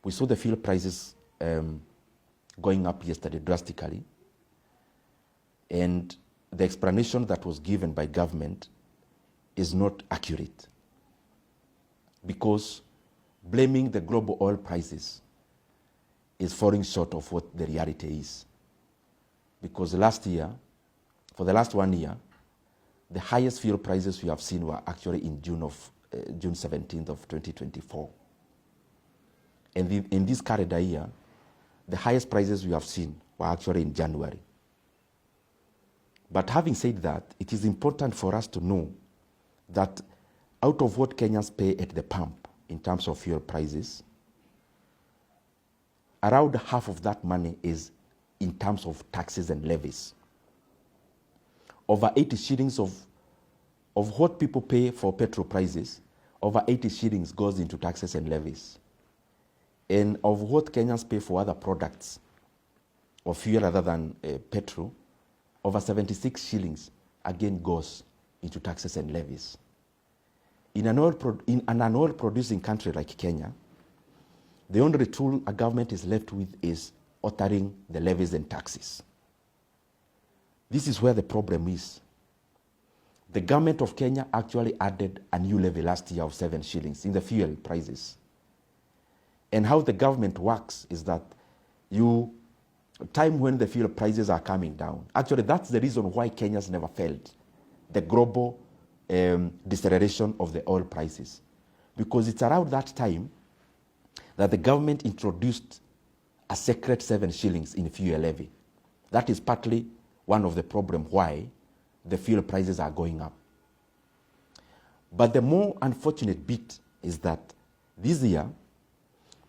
We saw the fuel prices going up yesterday drastically, and the explanation that was given by government is not accurate, because blaming the global oil prices is falling short of what the reality is. Because last year, for the last 1 year, the highest fuel prices we have seen were actually in June 17th of 2024. And in this calendar year, the highest prices we have seen were actually in January. But having said that, it is important for us to know that out of what Kenyans pay at the pump in terms of fuel prices, around half of that money is in terms of taxes and levies. Over 80 shillings of what people pay for petrol prices, over 80 shillings goes into taxes and levies. And of what Kenyans pay for other products or fuel other than petrol, over 76 shillings again goes into taxes and levies. In an oil-producing country like Kenya, the only tool a government is left with is altering the levies and taxes. This is where the problem is. The government of Kenya actually added a new levy last year of 7 shillings in the fuel prices. And how the government works is that time when the fuel prices are coming down, actually that's the reason why Kenyans never felt the global deceleration of the oil prices. Because it's around that time that the government introduced a secret 7 shillings in fuel levy. That is partly one of the problems why the fuel prices are going up. But the more unfortunate bit is that this year,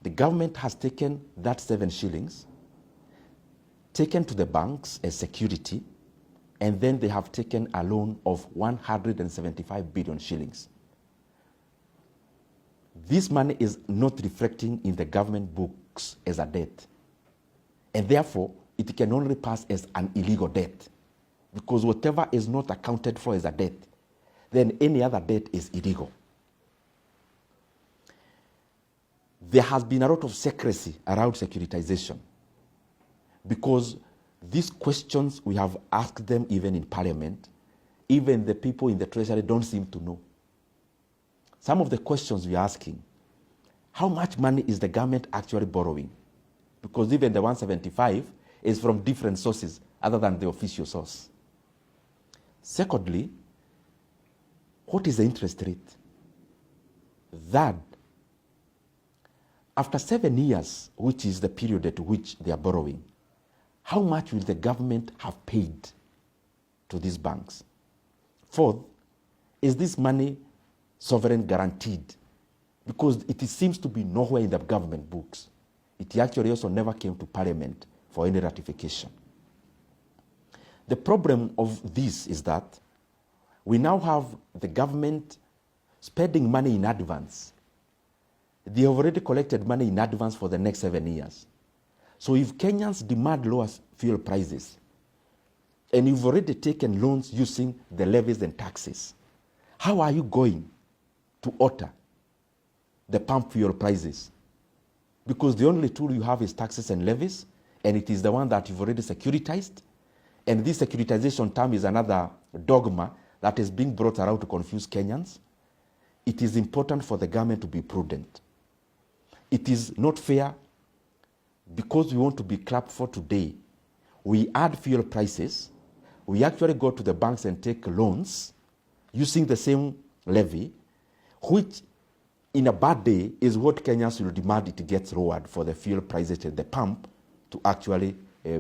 the government has taken that 7 shillings, taken to the banks as security, and then they have taken a loan of 175 billion shillings. This money is not reflecting in the government books as a debt. And therefore, it can only pass as an illegal debt. Because whatever is not accounted for as a debt, then any other debt is illegal. There has been a lot of secrecy around securitization, because these questions, we have asked them even in Parliament, even the people in the Treasury don't seem to know. Some of the questions we are asking, how much money is the government actually borrowing? Because even the 175 is from different sources other than the official source. Secondly, what is the interest rate? Third, after 7 years, which is the period at which they are borrowing, how much will the government have paid to these banks? Fourth, is this money sovereign guaranteed? Because it seems to be nowhere in the government books. It actually also never came to Parliament for any ratification. The problem of this is that we now have the government spending money in advance. They have already collected money in advance for the next 7 years. So if Kenyans demand lower fuel prices, and you've already taken loans using the levies and taxes, how are you going to alter the pump fuel prices? Because the only tool you have is taxes and levies, and it is the one that you've already securitized. And this securitization term is another dogma that is being brought around to confuse Kenyans. It is important for the government to be prudent. It is not fair, because we want to be clapped for today. We add fuel prices, we actually go to the banks and take loans using the same levy, which in a bad day is what Kenyans will demand it gets lowered for the fuel prices at the pump to actually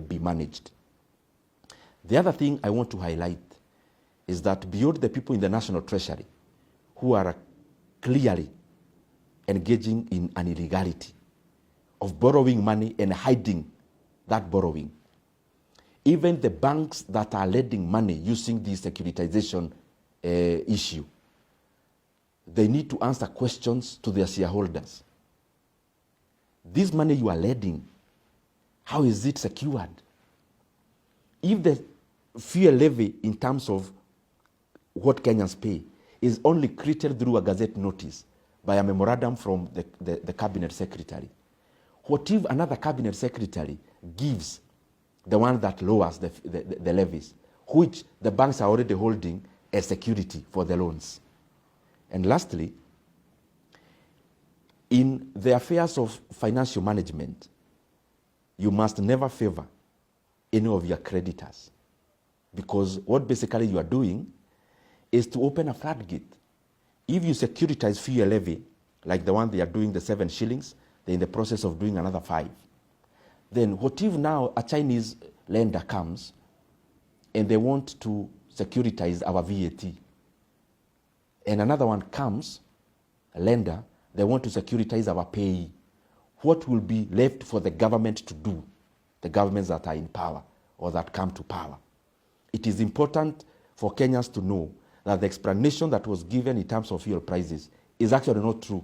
be managed. The other thing I want to highlight is that beyond the people in the National Treasury who are clearly engaging in an illegality of borrowing money and hiding that borrowing, even the banks that are lending money using the securitization issue, they need to answer questions to their shareholders. This money you are lending, how is it secured? If the fuel levy in terms of what Kenyans pay is only created through a gazette notice by a memorandum from the cabinet secretary, What if another cabinet secretary gives the one that lowers the levies, which the banks are already holding as security for the loans? And lastly, in the affairs of financial management, you must never favor any of your creditors, because what basically you are doing is to open a floodgate. If you securitize fuel levy, like the one they are doing, the 7 shillings, they're in the process of doing another 5. Then what if now a Chinese lender comes and they want to securitize our VAT? And another one comes, a lender, they want to securitize our payee. What will be left for the government to do, the governments that are in power or that come to power? It is important for Kenyans to know that the explanation that was given in terms of fuel prices is actually not true.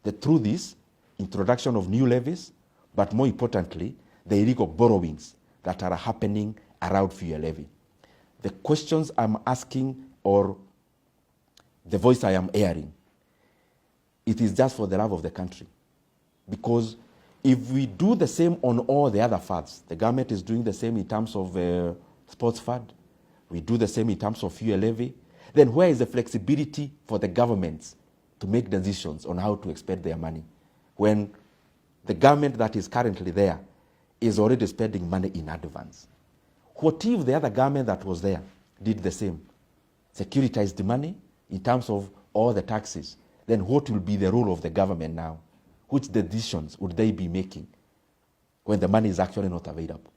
The truth is introduction of new levies, but more importantly, the illegal borrowings that are happening around fuel levy. The questions I'm asking, or the voice I am airing, it is just for the love of the country. Because if we do the same on all the other funds, the government is doing the same in terms of sports fund, we do the same in terms of fuel levy, then where is the flexibility for the governments to make decisions on how to expend their money when the government that is currently there is already spending money in advance? What if the other government that was there did the same, securitized the money in terms of all the taxes? Then what will be the role of the government now? Which decisions would they be making when the money is actually not available?